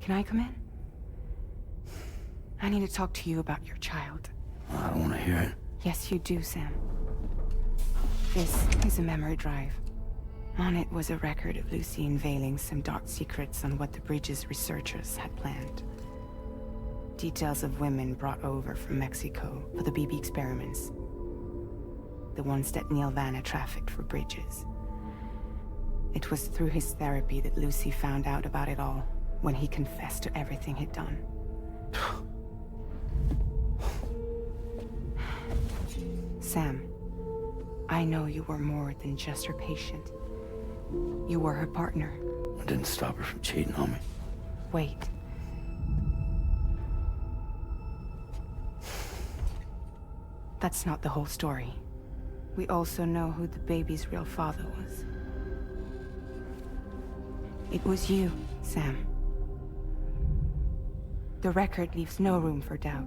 Can I come in? I need to talk to you about your child. I don't want to hear it. Yes, you do, Sam. This is a memory drive. On it was a record of Lucy unveiling some dark secrets on what the Bridges researchers had planned. Details of women brought over from Mexico for the BB experiments. The ones that Neil Vanna trafficked for Bridges. It was through his therapy that Lucy found out about it all, when he confessed to everything he'd done. Sam, I know you were more than just her patient. You were her partner. I didn't stop her from cheating on me. Wait. That's not the whole story. We also know who the baby's real father was. It was you, Sam. The record leaves no room for doubt.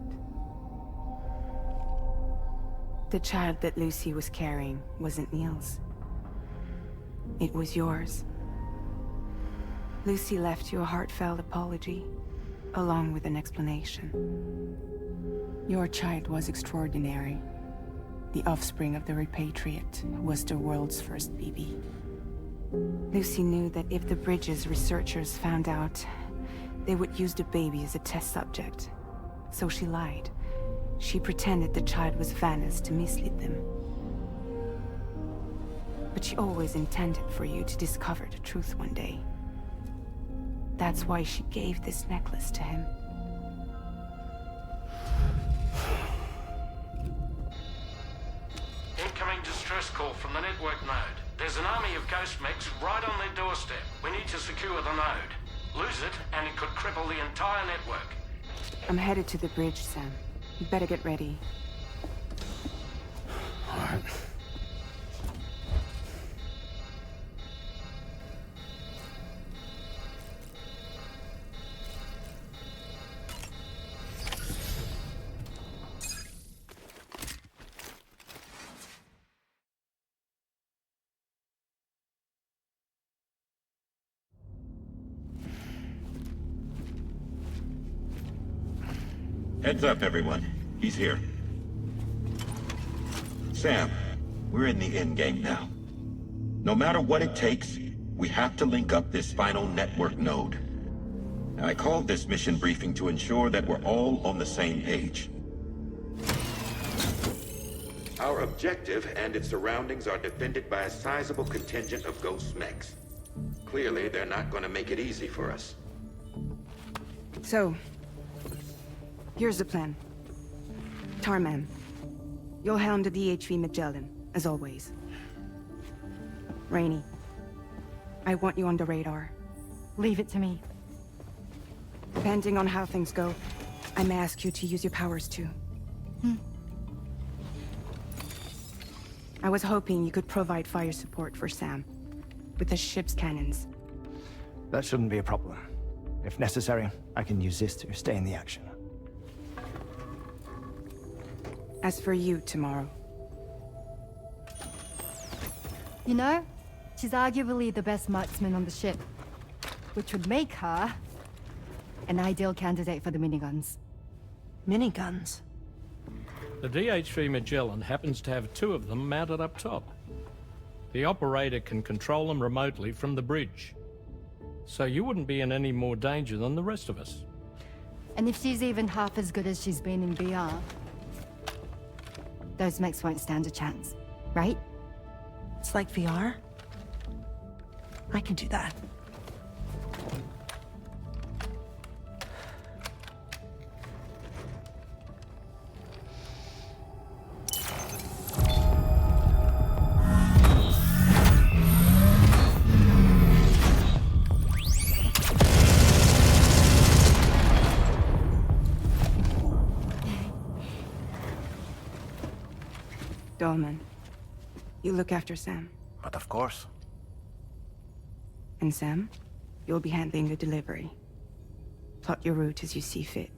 The child that Lucy was carrying wasn't Neil's. It was yours. Lucy left you a heartfelt apology, along with an explanation. Your child was extraordinary. The offspring of the repatriate who was the world's first BB. Lucy knew that if the Bridges researchers found out, they would use the baby as a test subject. So she lied. She pretended the child was Vanna's to mislead them. But she always intended for you to discover the truth one day. That's why she gave this necklace to him. Incoming distress call from the network node. There's an army of ghost mechs right on their doorstep. We need to secure the node. Lose it, and it could cripple the entire network. I'm headed to the bridge, Sam. You better get ready. All right. Heads up, everyone. He's here. Sam, we're in the endgame now. No matter what it takes, we have to link up this final network node. I called this mission briefing to ensure that we're all on the same page. Our objective and its surroundings are defended by a sizable contingent of ghost mechs. Clearly, they're not going to make it easy for us. So, here's the plan. Tarman, you'll helm the DHV Magellan, as always. Rainey, I want you on the radar. Leave it to me. Depending on how things go, I may ask you to use your powers too. I was hoping you could provide fire support for Sam, with the ship's cannons. That shouldn't be a problem. If necessary, I can use this to stay in the action. As for you, tomorrow. You know, she's arguably the best marksman on the ship, which would make her an ideal candidate for the miniguns. Miniguns? The DH3 Magellan happens to have 2 of them mounted up top. The operator can control them remotely from the bridge. So you wouldn't be in any more danger than the rest of us. And if she's even half as good as she's been in VR, those mechs won't stand a chance, right? It's like VR? I can do that. Dolman, you look after Sam. But of course. And Sam, you'll be handling the delivery. Plot your route as you see fit.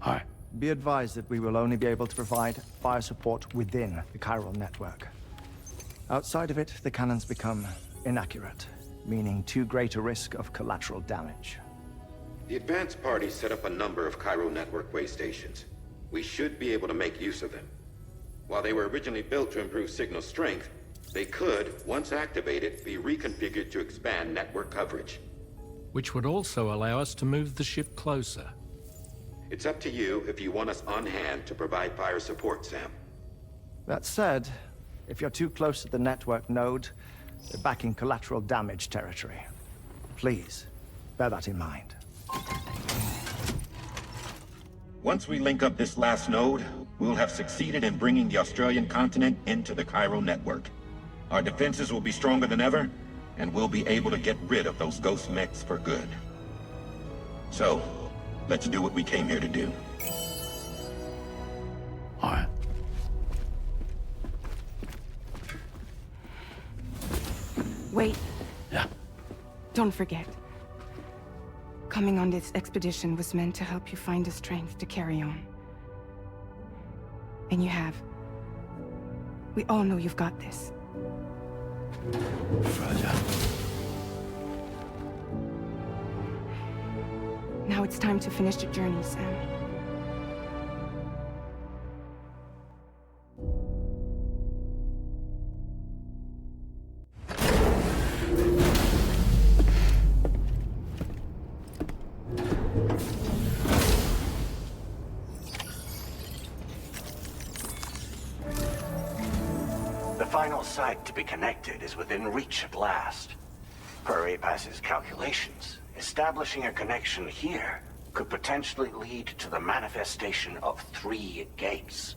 All right. Be advised that we will only be able to provide fire support within the chiral network. Outside of it, the cannons become inaccurate, meaning too great a risk of collateral damage. The advanced party set up a number of Chiral Network way stations. We should be able to make use of them. While they were originally built to improve signal strength, they could, once activated, be reconfigured to expand network coverage. Which would also allow us to move the ship closer. It's up to you if you want us on hand to provide fire support, Sam. That said, if you're too close to the network node, you're back in collateral damage territory. Please, bear that in mind. Once we link up this last node, we'll have succeeded in bringing the Australian continent into the Chiral network. Our defenses will be stronger than ever, and we'll be able to get rid of those ghost mechs for good. So, let's do what we came here to do. All right. Wait, Yeah. don't forget. Coming on this expedition was meant to help you find the strength to carry on. And you have. We all know you've got this. Fragile. Now it's time to finish the journey, Sam. The final site to be connected is within reach at last. Per APAS's calculations, establishing a connection here could potentially lead to the manifestation of 3 gates.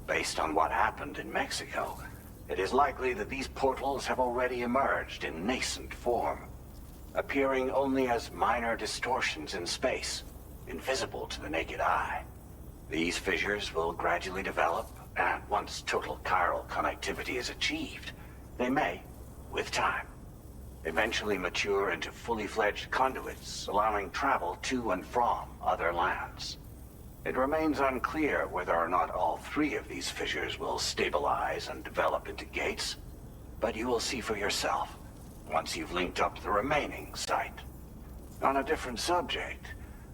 Based on what happened in Mexico, it is likely that these portals have already emerged in nascent form, appearing only as minor distortions in space, invisible to the naked eye. These fissures will gradually develop, and once total chiral connectivity is achieved, they may, with time, eventually mature into fully fledged conduits, allowing travel to and from other lands. It remains unclear whether or not all 3 of these fissures will stabilize and develop into gates, but you will see for yourself once you've linked up the remaining site. On a different subject,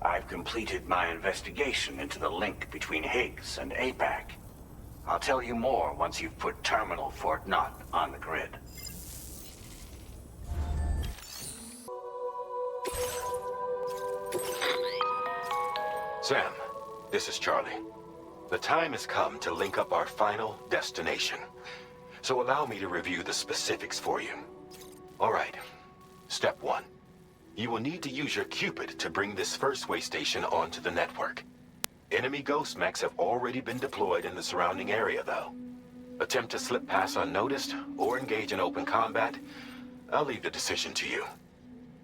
I've completed my investigation into the link between Higgs and APAC. I'll tell you more once you've put Terminal Fort Knott on the grid. Sam, this is Charlie. The time has come to link up our final destination. So allow me to review the specifics for you. All right. Step 1. You will need to use your Cupid to bring this first way station onto the network. Enemy ghost mechs have already been deployed in the surrounding area, though. Attempt to slip past unnoticed or engage in open combat, I'll leave the decision to you.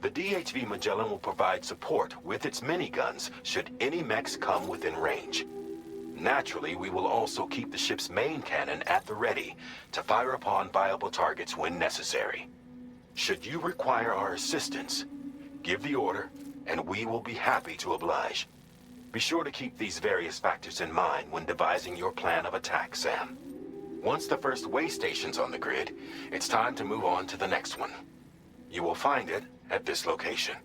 The DHV Magellan will provide support with its miniguns should any mechs come within range. Naturally, we will also keep the ship's main cannon at the ready to fire upon viable targets when necessary. Should you require our assistance, give the order, and we will be happy to oblige. Be sure to keep these various factors in mind when devising your plan of attack, Sam. Once the first way station's on the grid, it's time to move on to the next one. You will find it at this location.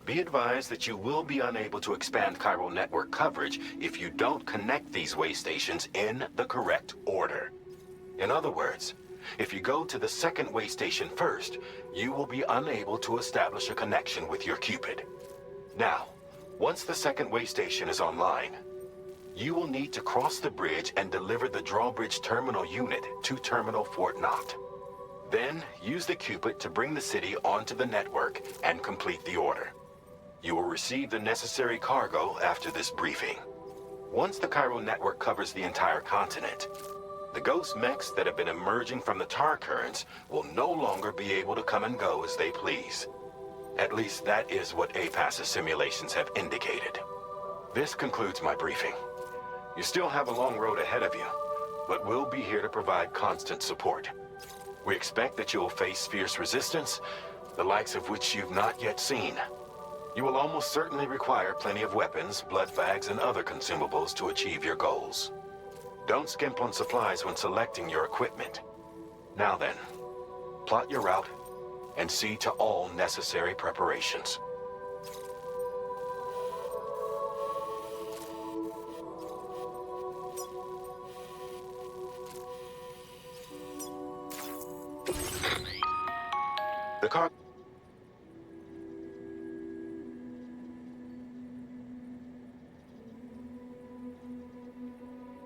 Be advised that you will be unable to expand chiral network coverage if you don't connect these way stations in the correct order. In other words, if you go to the second way station first, you will be unable to establish a connection with your Cupid. Now, once the second way station is online, you will need to cross the bridge and deliver the drawbridge terminal unit to Terminal Fort Knott. Then, use the Cupid to bring the city onto the network and complete the order. You will receive the necessary cargo after this briefing. Once the chiral network covers the entire continent, the ghost mechs that have been emerging from the tar currents will no longer be able to come and go as they please. At least that is what APAS's simulations have indicated. This concludes my briefing. You still have a long road ahead of you, but we'll be here to provide constant support. We expect that you will face fierce resistance, the likes of which you've not yet seen. You will almost certainly require plenty of weapons, blood bags, and other consumables to achieve your goals. Don't skimp on supplies when selecting your equipment. Now then, plot your route and see to all necessary preparations. The car...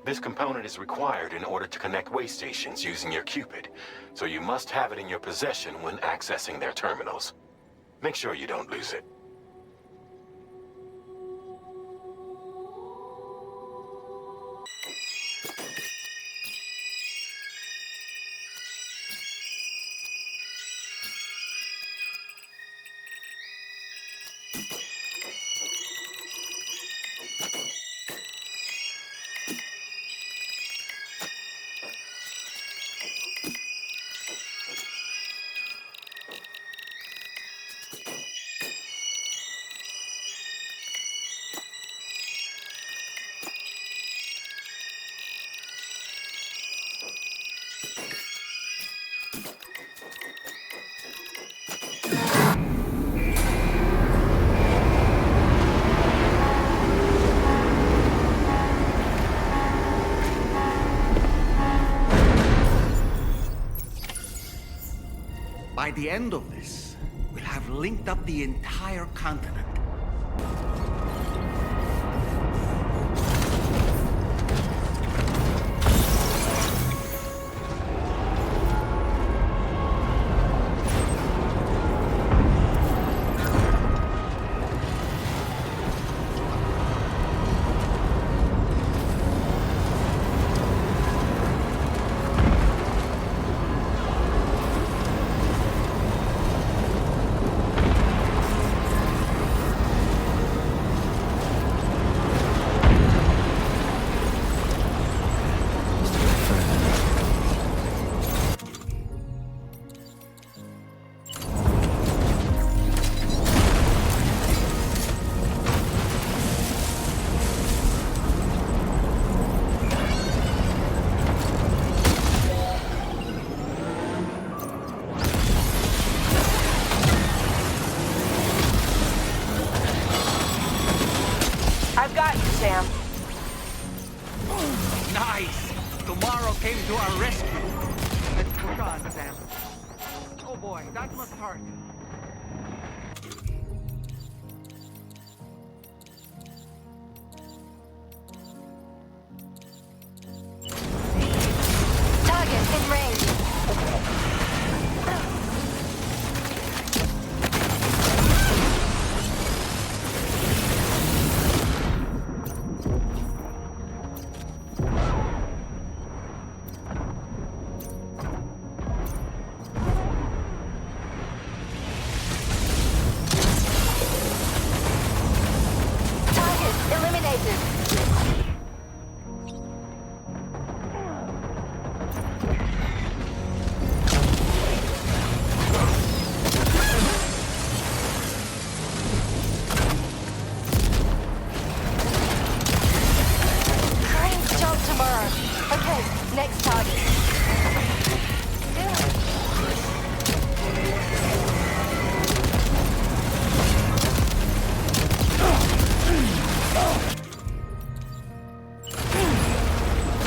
This component is required in order to connect way stations using your Cupid, so you must have it in your possession when accessing their terminals. Make sure you don't lose it. By the end of this, we'll have linked up the entire continent. I've got you, Sam. Nice! Tomorrow came to our rescue. Let's push on, Sam. Oh boy, that must hurt. Target in range. Next target.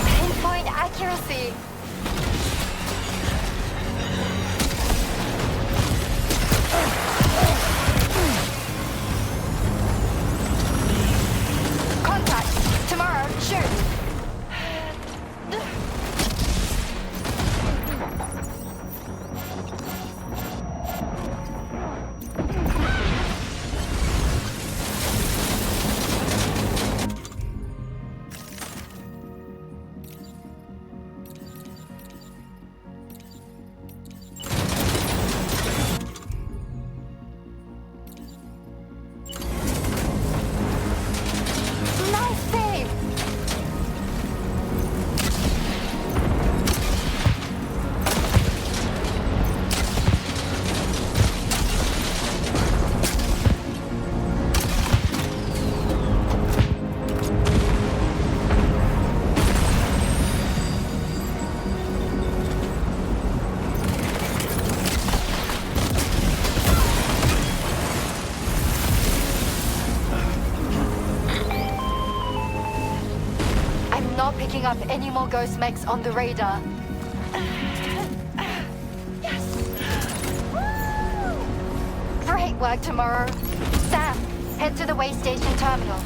Pinpoint accuracy. Contact. Tomorrow. Shoot. Not picking up any more ghost mechs on the radar. Yes! Woo! Great work tomorrow. Sam, head to the way station terminal.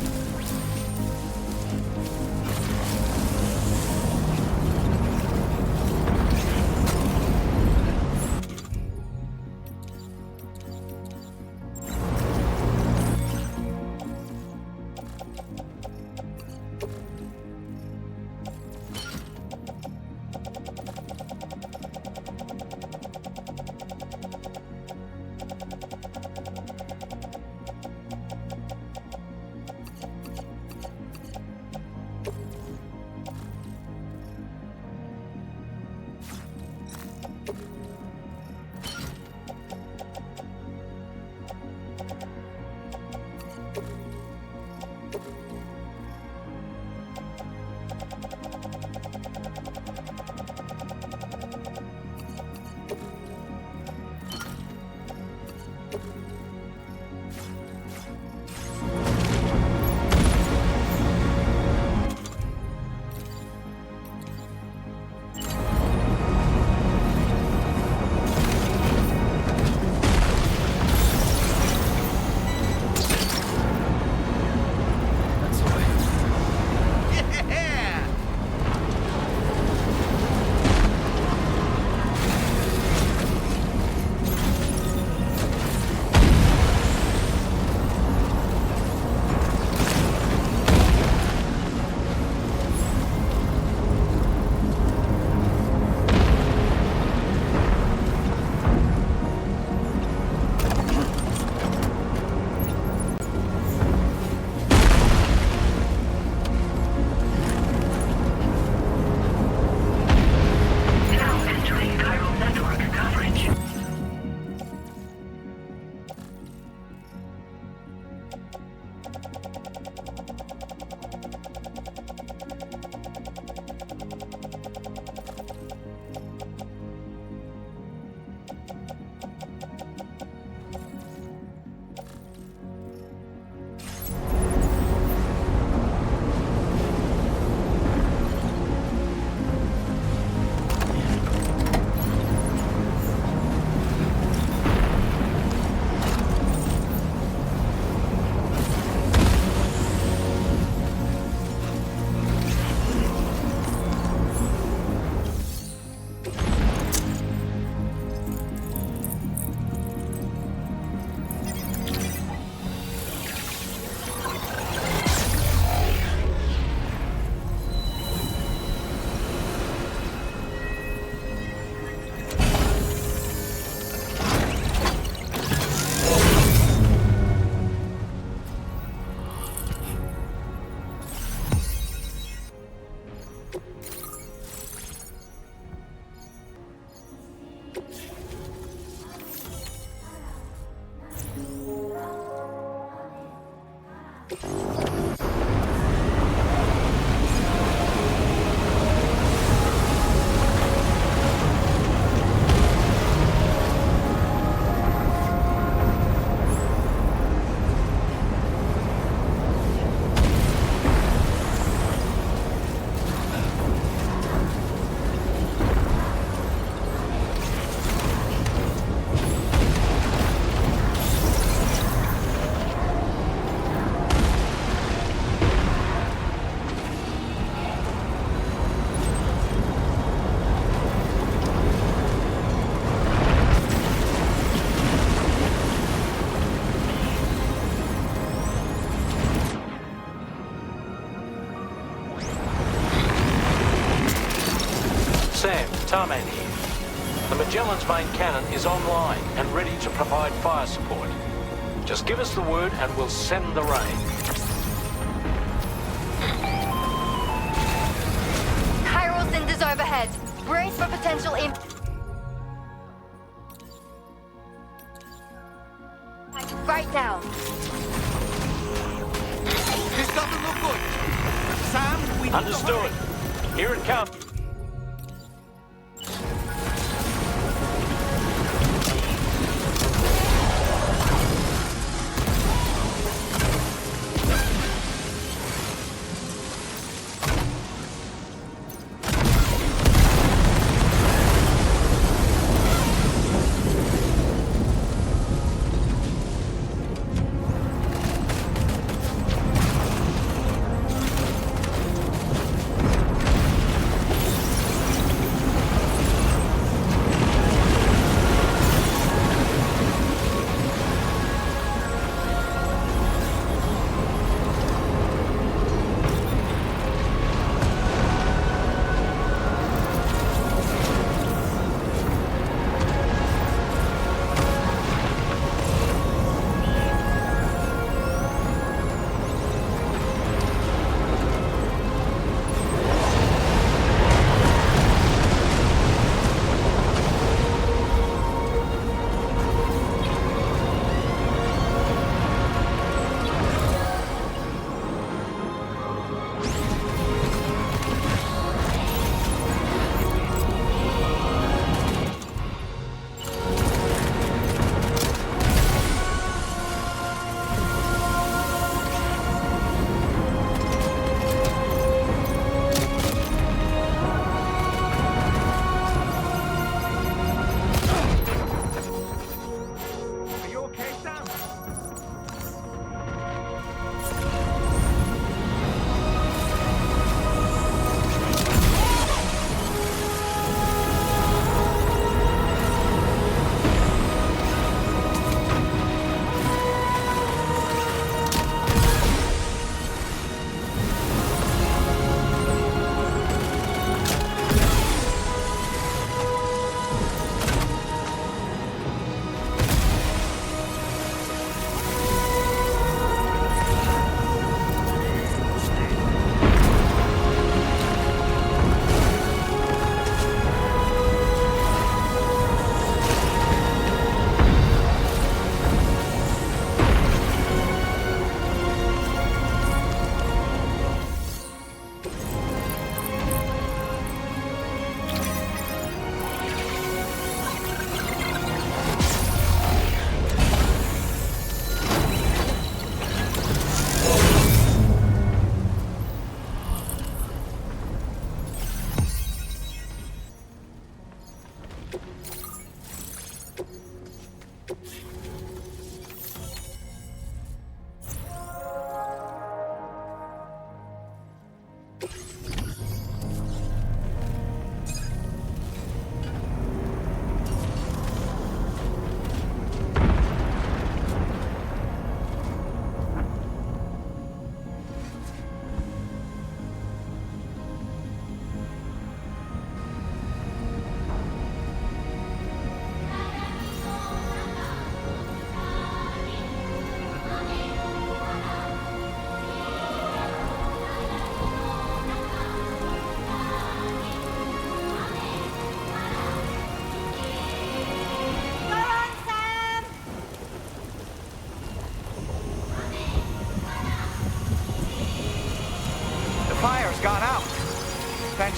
Tarman here. The Magellan's main cannon is online and ready to provide fire support. Just give us the word and we'll send the rain. Chiral cinders overhead. Brace for potential impact. Right now. This doesn't look good. Sam, we need Understood. Here it comes.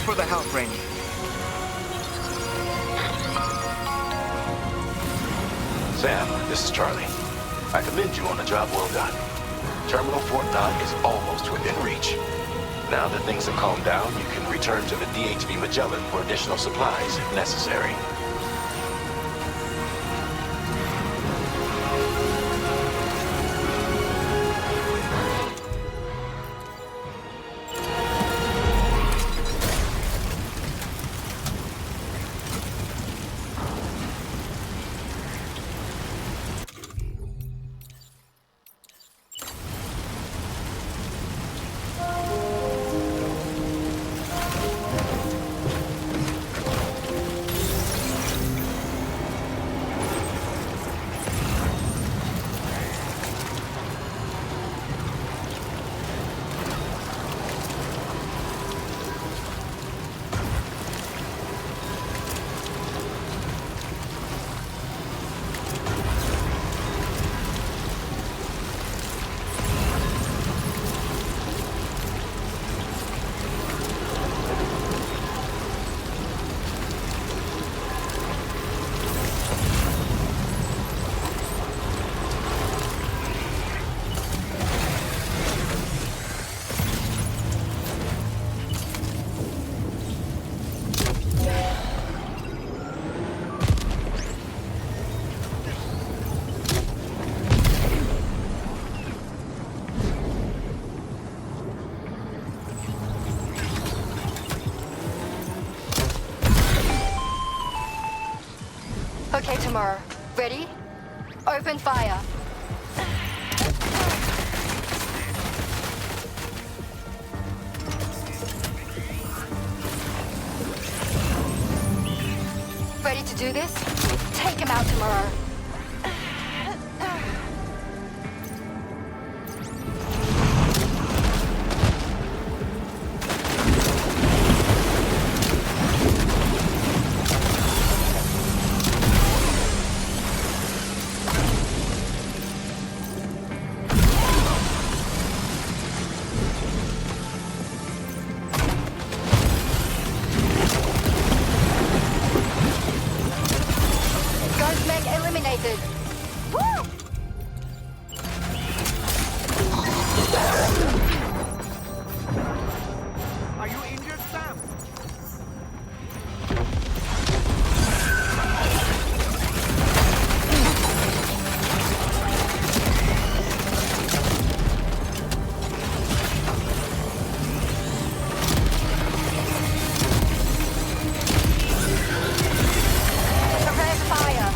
for the help, Rainey. Sam, this is Charlie. I commend you on a job well done. Terminal Fort Knott is almost within reach. Now that things have calmed down, you can return to the DHV Magellan for additional supplies if necessary. Okay, tomorrow. Ready? Open fire. Ready to do this? Take him out tomorrow. Eliminated. Woo! Are you injured, Sam? Prepare fire.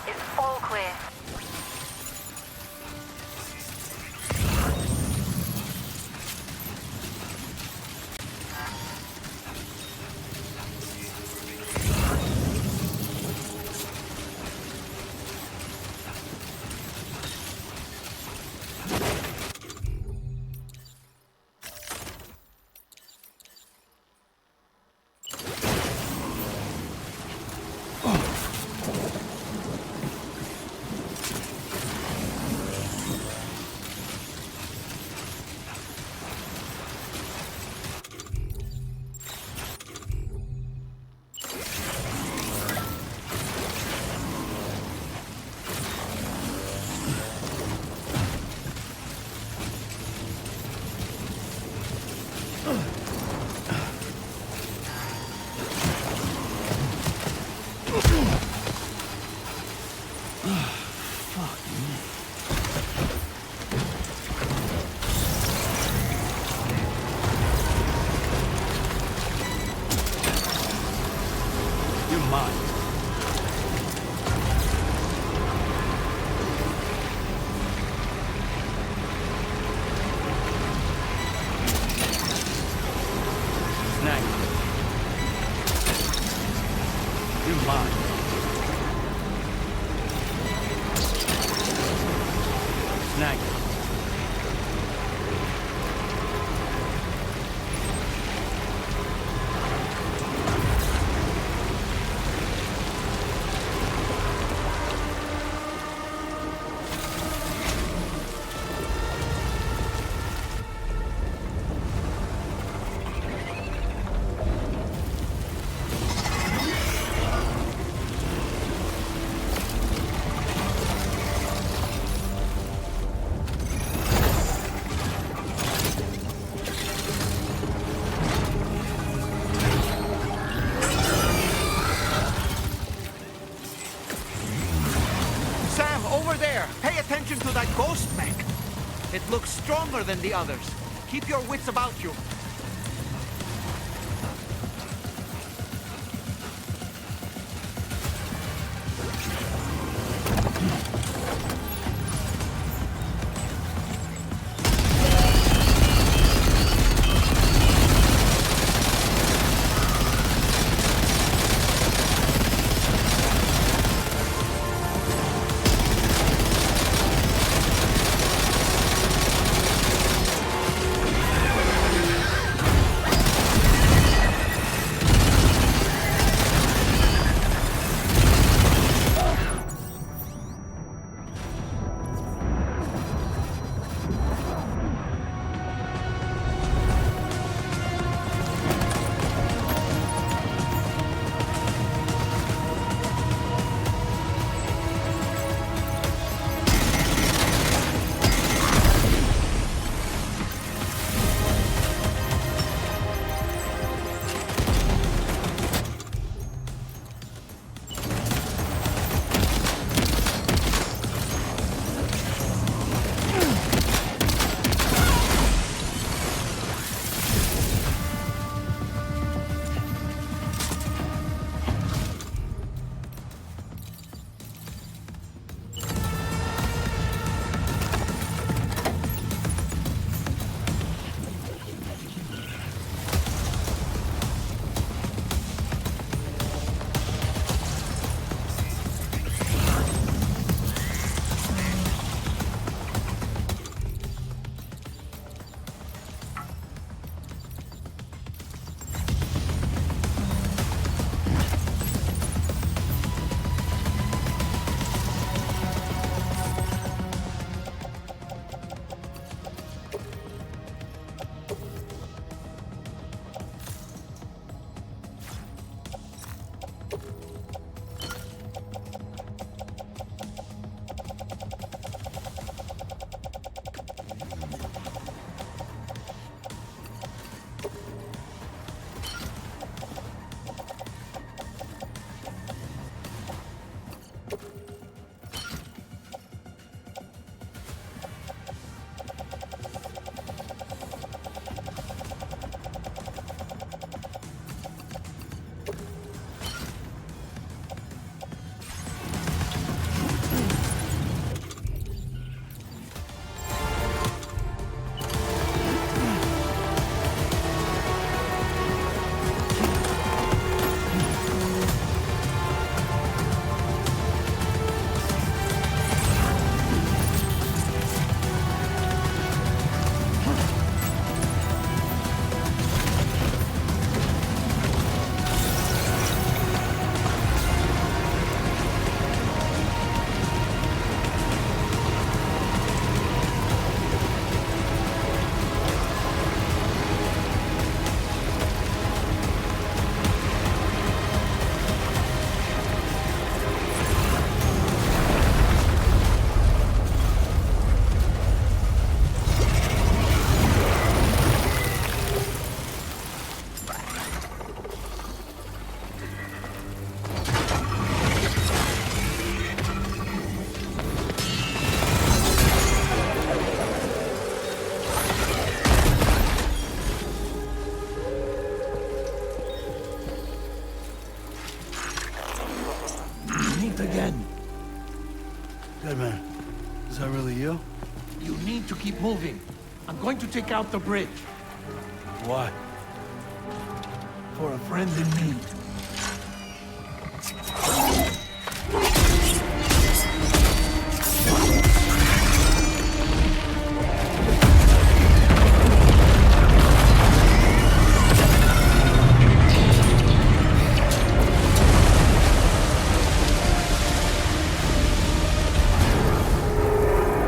is all clear. To that ghost mech. It looks stronger than the others. Keep your wits about you. it again. Dead man, is that really you? You need to keep moving. I'm going to take out the bridge. Why? For a friend in need.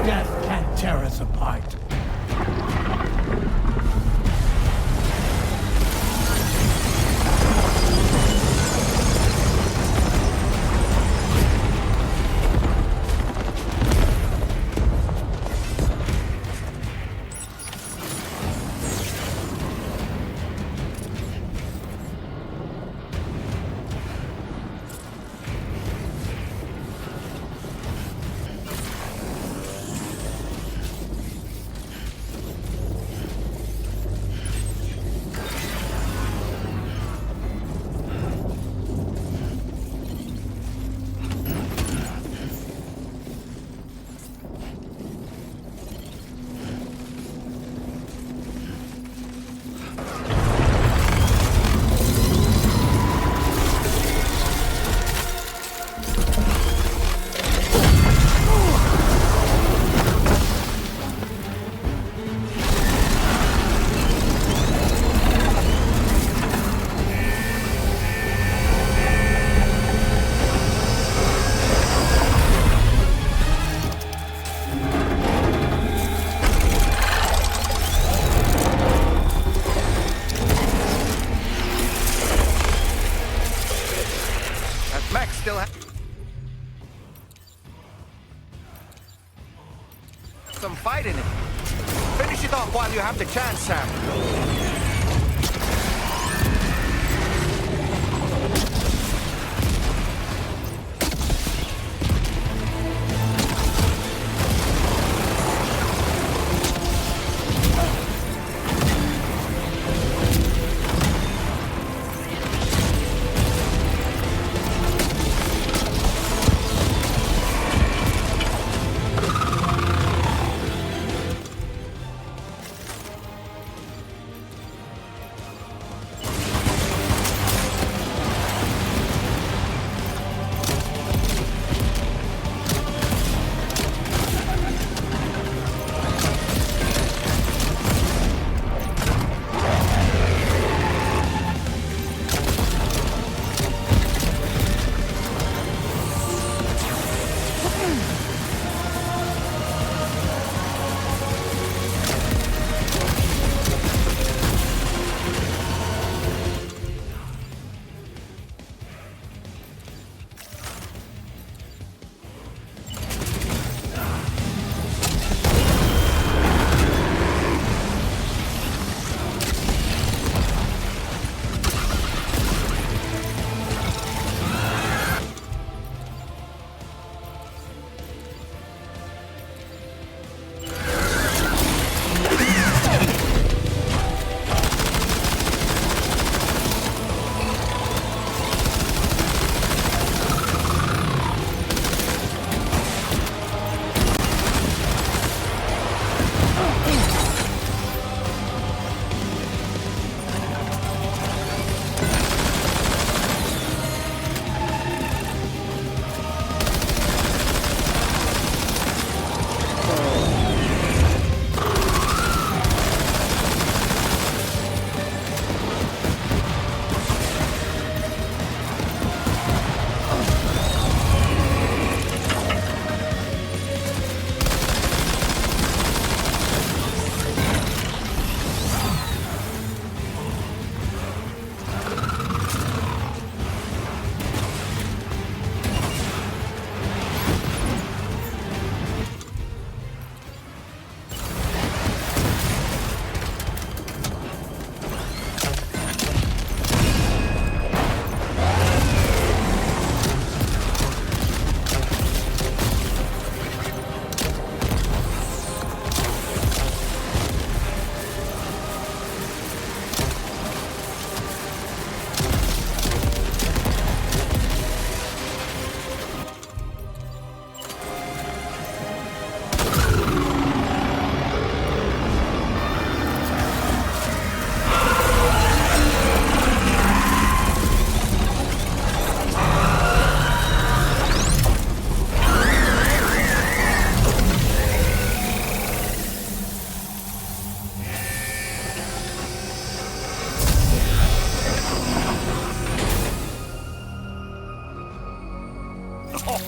Death can't tear us apart. Some fight in it. Finish it off while you have the chance, Sam.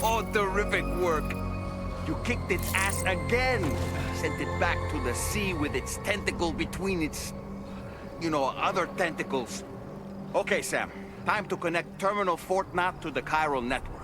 Oh, terrific work. You kicked its ass again. Sent it back to the sea with its tentacle between its, other tentacles. Okay, Sam. Time to connect Terminal Fort Knot to the chiral network.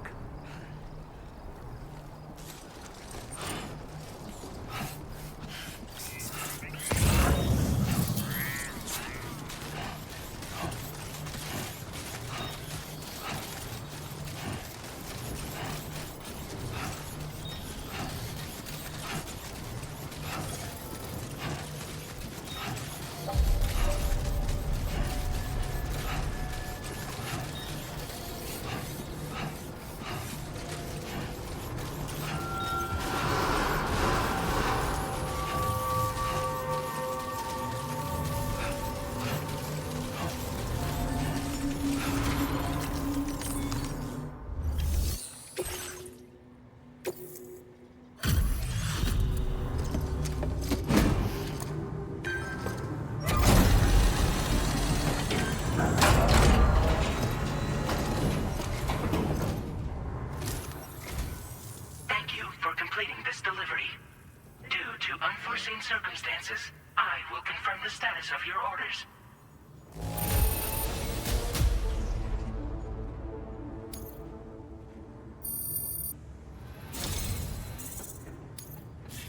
Circumstances, I will confirm the status of your orders.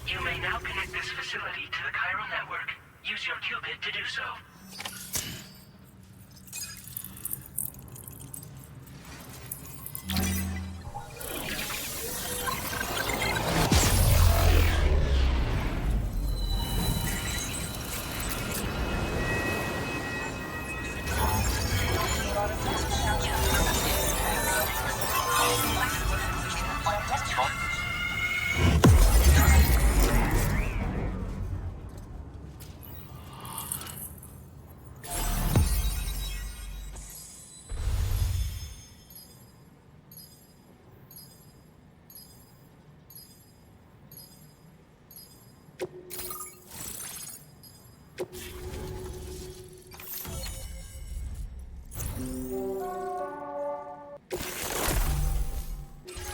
You may now connect this facility to the chiral network. Use your qubit to do so.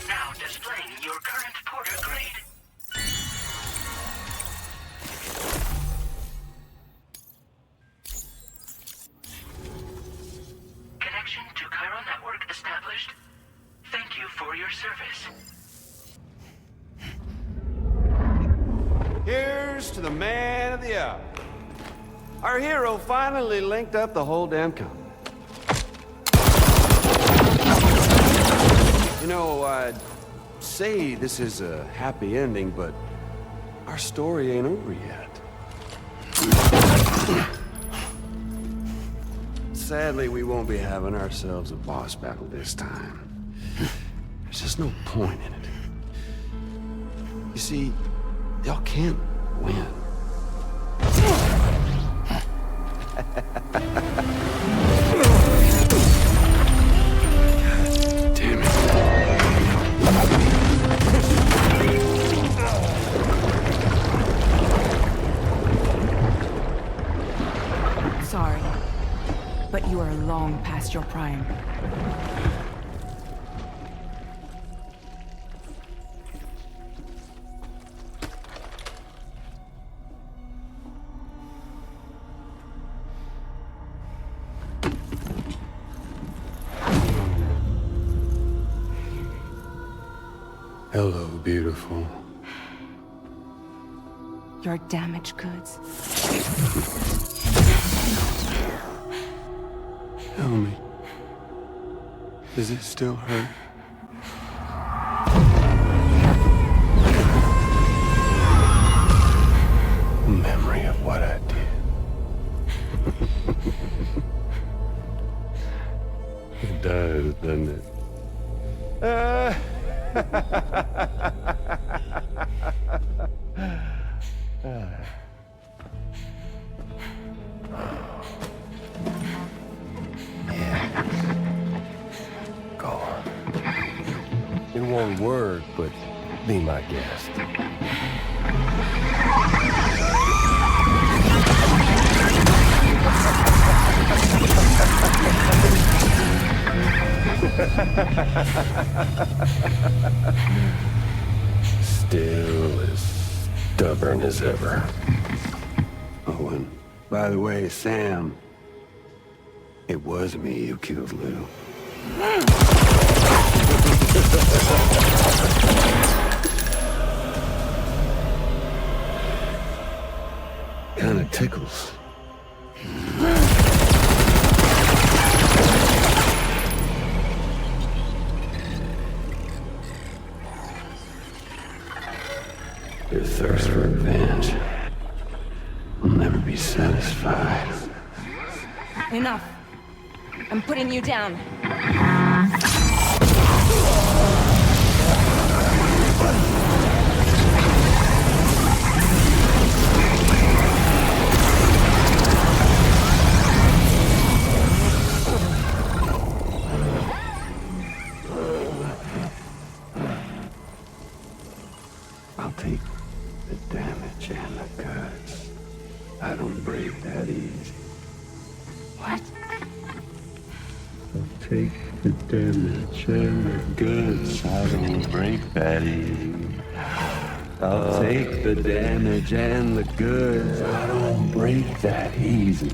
Now displaying your current porter grade. Connection to chiral network established. Thank you for your service. Here's to the man of the hour. Our hero finally linked up the whole damn company. You know, I'd say this is a happy ending, but our story ain't over yet. Sadly, we won't be having ourselves a boss battle this time. There's just no point in it. You see, y'all can't win. Damn it. Sorry, but you are long past your prime. Hello, beautiful. Your damaged goods. Tell me, does it still hurt? Memory of what I did. It does, doesn't it? Go on. In one word, but be my guest. Still as stubborn as ever. Oh, and by the way, Sam, it was me who killed Lou. Kinda tickles. Your thirst for revenge will never be satisfied. Enough. I'm putting you down. I'll take the damage and the goods. I don't break that easy. What? I'll take the damage and the goods. I don't break that easy. I'll take the damage and the goods. I don't break that easy.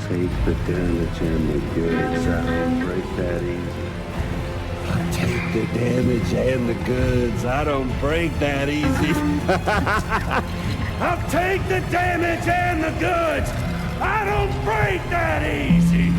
Take the damage and the goods. I don't break that easy. I'll take the damage and the goods. I don't break that easy. I'll take the damage and the goods. I don't break that easy.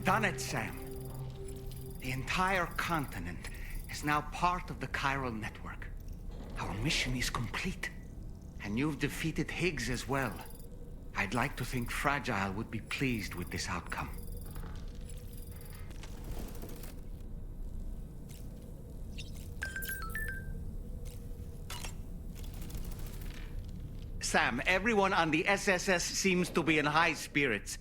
Done it, Sam. The entire continent is now part of the chiral network. Our mission is complete. And you've defeated Higgs as well. I'd like to think Fragile would be pleased with this outcome. Sam, everyone on the SSS seems to be in high spirits.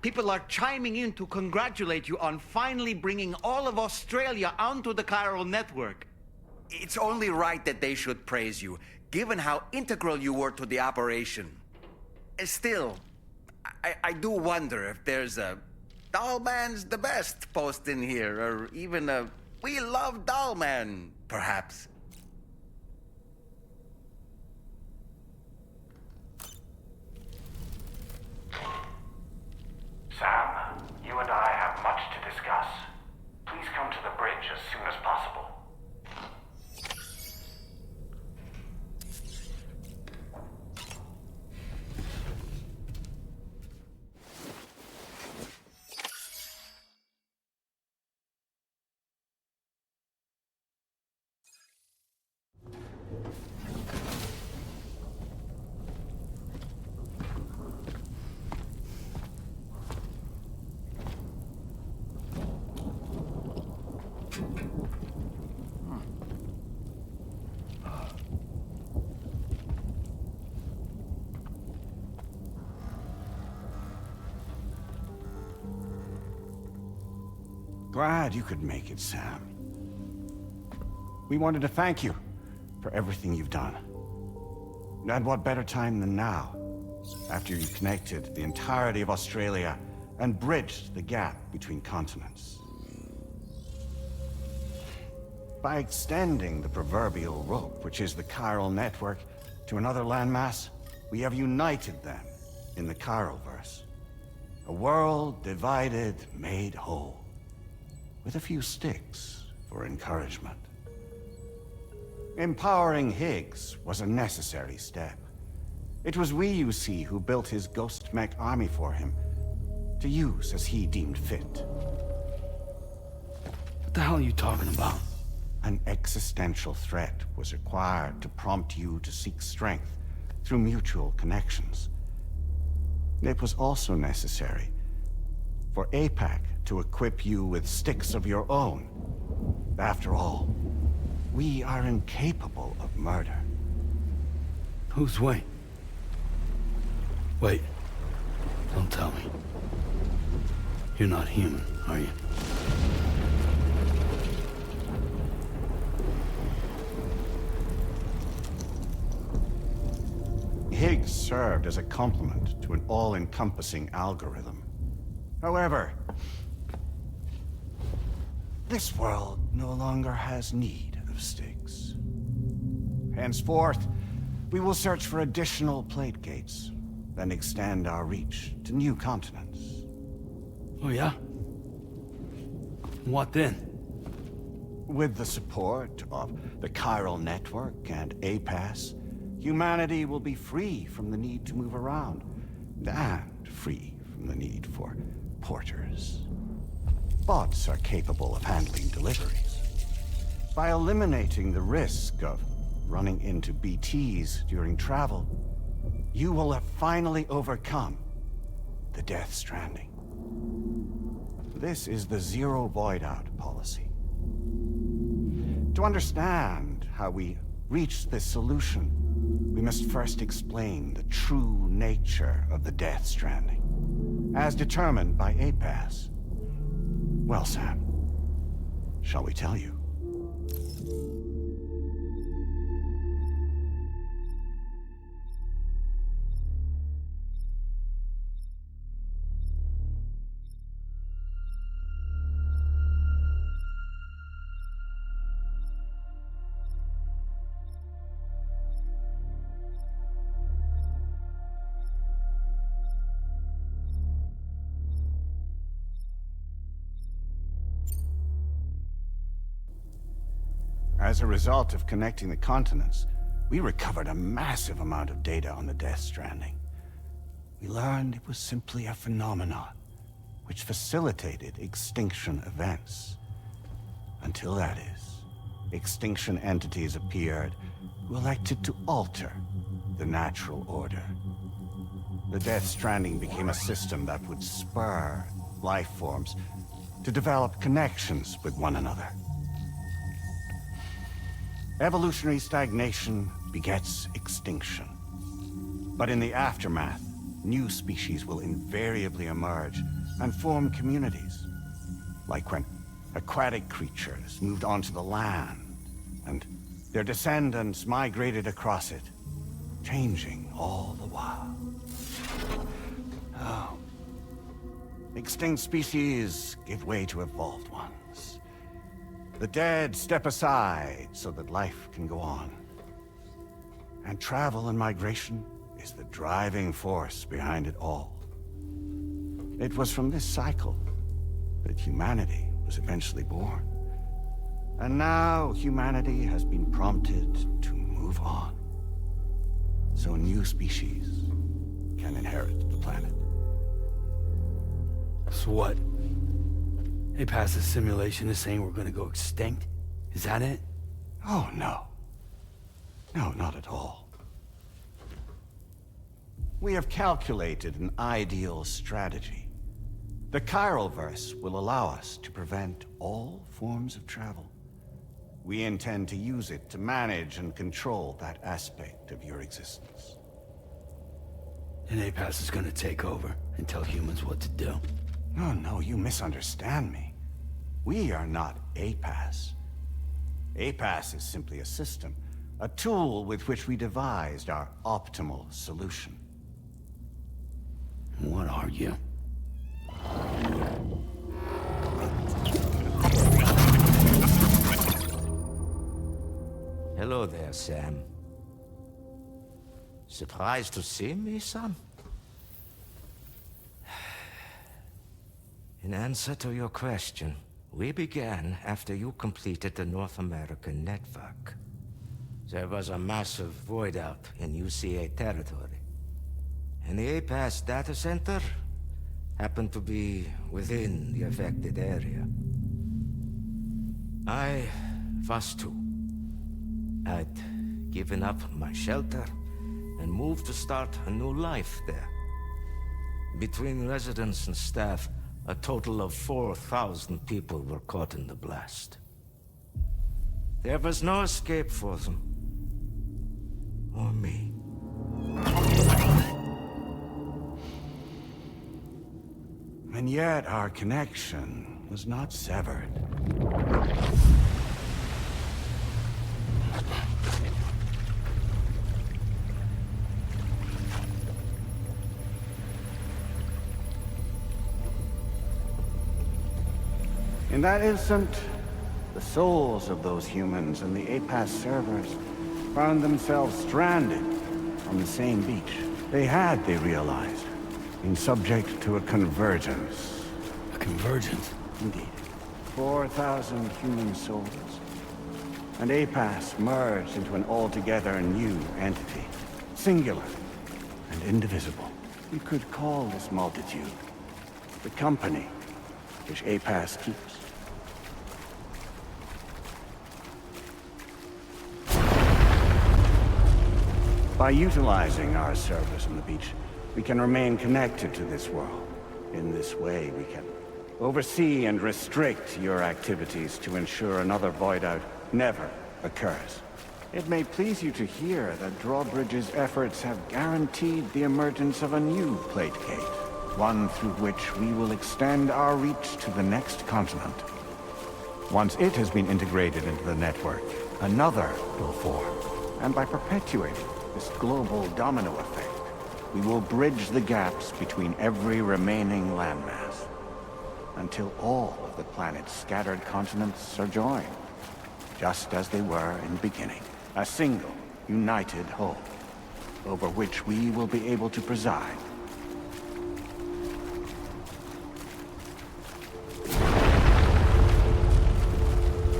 People are chiming in to congratulate you on finally bringing all of Australia onto the chiral network. It's only right that they should praise you, given how integral you were to the operation. Still, I do wonder if there's a Dollman's the best post in here, or even a We Love Dollman, perhaps. Sam, you and I have much to discuss. Please come to the bridge as soon as possible. glad you could make it, Sam. We wanted to thank you for everything you've done. And what better time than now, after you connected the entirety of Australia and bridged the gap between continents. By extending the proverbial rope, which is the chiral network, to another landmass, we have united them in the Chiralverse. A world divided, made whole, with a few sticks for encouragement. Empowering Higgs was a necessary step. It was we, you see, who built his ghost mech army for him, to use as he deemed fit. What the hell are you talking about? An existential threat was required to prompt you to seek strength through mutual connections. It was also necessary for APAC to equip you with sticks of your own. After all, we are incapable of murder. Who's we? Wait. Don't tell me. You're not human, are you? Higgs served as a complement to an all-encompassing algorithm. However, this world no longer has need of sticks. Henceforth, we will search for additional plate gates, then extend our reach to new continents. Oh yeah? What then? With the support of the chiral network and APAS, humanity will be free from the need to move around, and free from the need for porters. Bots are capable of handling deliveries. By eliminating the risk of running into BTs during travel, you will have finally overcome the Death Stranding. This is the Zero Void Out policy. To understand how we reached this solution, we must first explain the true nature of the Death Stranding, as determined by APAS. Well, Sam, shall we tell you? As a result of connecting the continents, we recovered a massive amount of data on the Death Stranding. We learned it was simply a phenomenon which facilitated extinction events. Until that is, extinction entities appeared who elected to alter the natural order. The Death Stranding became a system that would spur life forms to develop connections with one another. Evolutionary stagnation begets extinction. But in the aftermath, new species will invariably emerge and form communities. Like when aquatic creatures moved onto the land, and their descendants migrated across it, changing all the while. Oh. Extinct species give way to evolved ones. The dead step aside so that life can go on. And travel and migration is the driving force behind it all. It was from this cycle that humanity was eventually born. And now humanity has been prompted to move on. So new species can inherit the planet. So what? APAS's simulation is saying we're gonna go extinct? Is that it? Oh, no. No, not at all. We have calculated an ideal strategy. The Chiralverse will allow us to prevent all forms of travel. We intend to use it to manage and control that aspect of your existence. And APAS is gonna take over and tell humans what to do. No, you misunderstand me. We are not APAS. APAS is simply a system, a tool with which we devised our optimal solution. What are you? Hello there, Sam. Surprised to see me, son? In answer to your question, we began after you completed the North American network. There was a massive void out in UCA territory, and the APAS data center happened to be within the affected area. I was too. I'd given up my shelter and moved to start a new life there. Between residents and staff, a total of 4,000 people were caught in the blast. There was no escape for them. Or me. And yet our connection was not severed. In that instant, the souls of those humans and the APAS servers found themselves stranded on the same beach. They realized, been subject to a convergence. A convergence? Indeed. 4,000 human souls. And APAS merged into an altogether new entity. Singular and indivisible. You could call this multitude the company which APAS keeps. By utilizing our service on the beach, we can remain connected to this world. In this way, we can oversee and restrict your activities to ensure another void out never occurs. It may please you to hear that Drawbridge's efforts have guaranteed the emergence of a new plate gate, one through which we will extend our reach to the next continent. Once it has been integrated into the network, another will form. And by perpetuating this global domino effect, we will bridge the gaps between every remaining landmass, until all of the planet's scattered continents are joined, just as they were in the beginning. A single, united whole, over which we will be able to preside.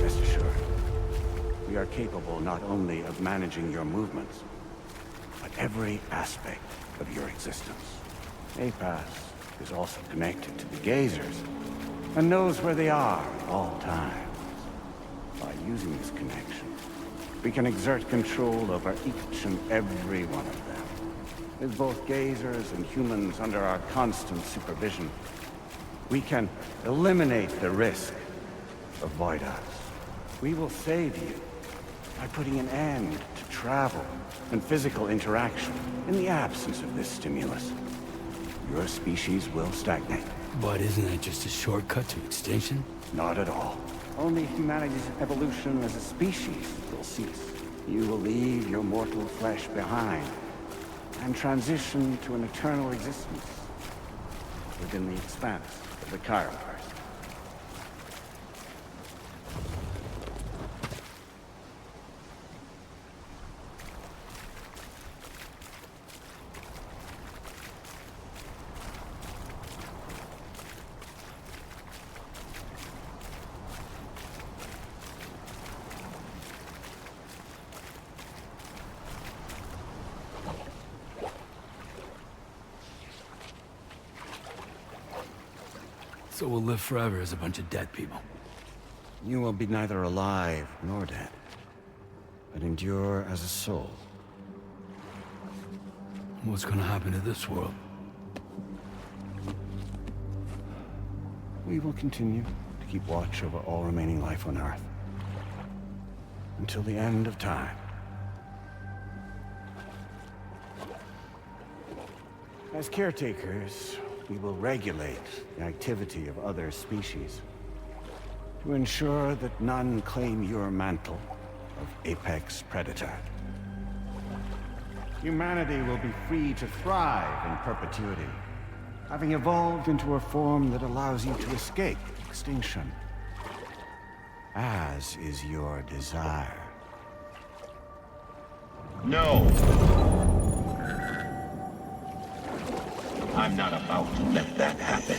Rest assured, we are capable not only of managing your movements, but every aspect of your existence. APAS is also connected to the Gazers, and knows where they are at all times. By using this connection, we can exert control over each and every one of them. With both Gazers and humans under our constant supervision, we can eliminate the risk of void outs. We will save you by putting an end to travel and physical interaction. In the absence of this stimulus, your species will stagnate. But isn't that just a shortcut to extinction? Not at all. Only humanity's evolution as a species will cease. You will leave your mortal flesh behind and transition to an eternal existence within the expanse of the Chiroverse. So we'll live forever as a bunch of dead people. You will be neither alive nor dead, but endure as a soul. What's gonna happen to this world? We will continue to keep watch over all remaining life on Earth. Until the end of time. As caretakers, we will regulate the activity of other species to ensure that none claim your mantle of apex predator. Humanity will be free to thrive in perpetuity, having evolved into a form that allows you to escape extinction, as is your desire. No! I'm not about to let that happen.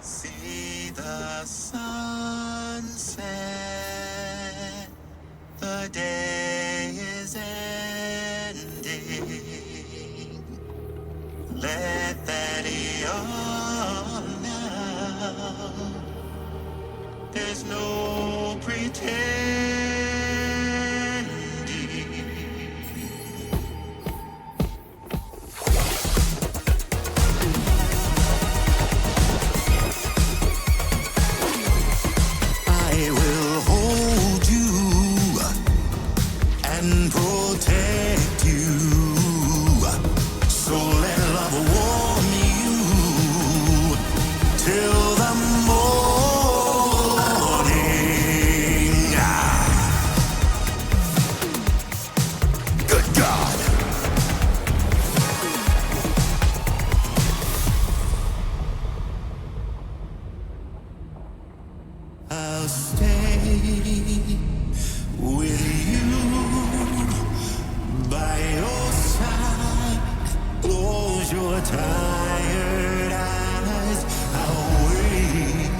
See the sunset, the day is ending. Let that yawn out. There's no pretending. I will hold you and protect you. So let love warm you till the morning. Good God. I'll stay with you by your side. Close your tired eyes. I'll wait,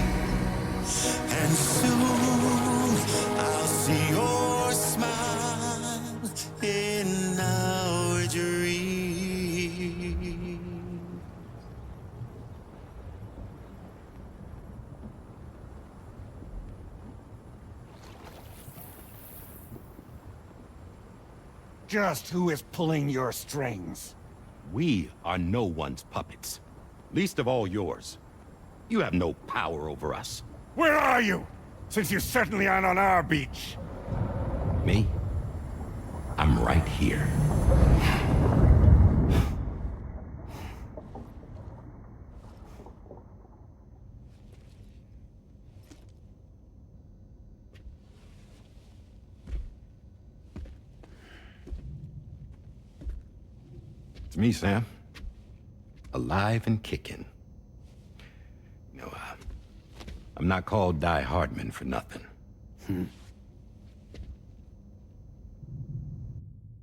and soon I'll see your smile in our dream. Just who is pulling your strings? We are no one's puppets. Least of all yours. You have no power over us. Where are you? Since you certainly aren't on our beach. Me? I'm right here. It's me, Sam. Alive and kicking. You know, I'm not called Die Hardman for nothing.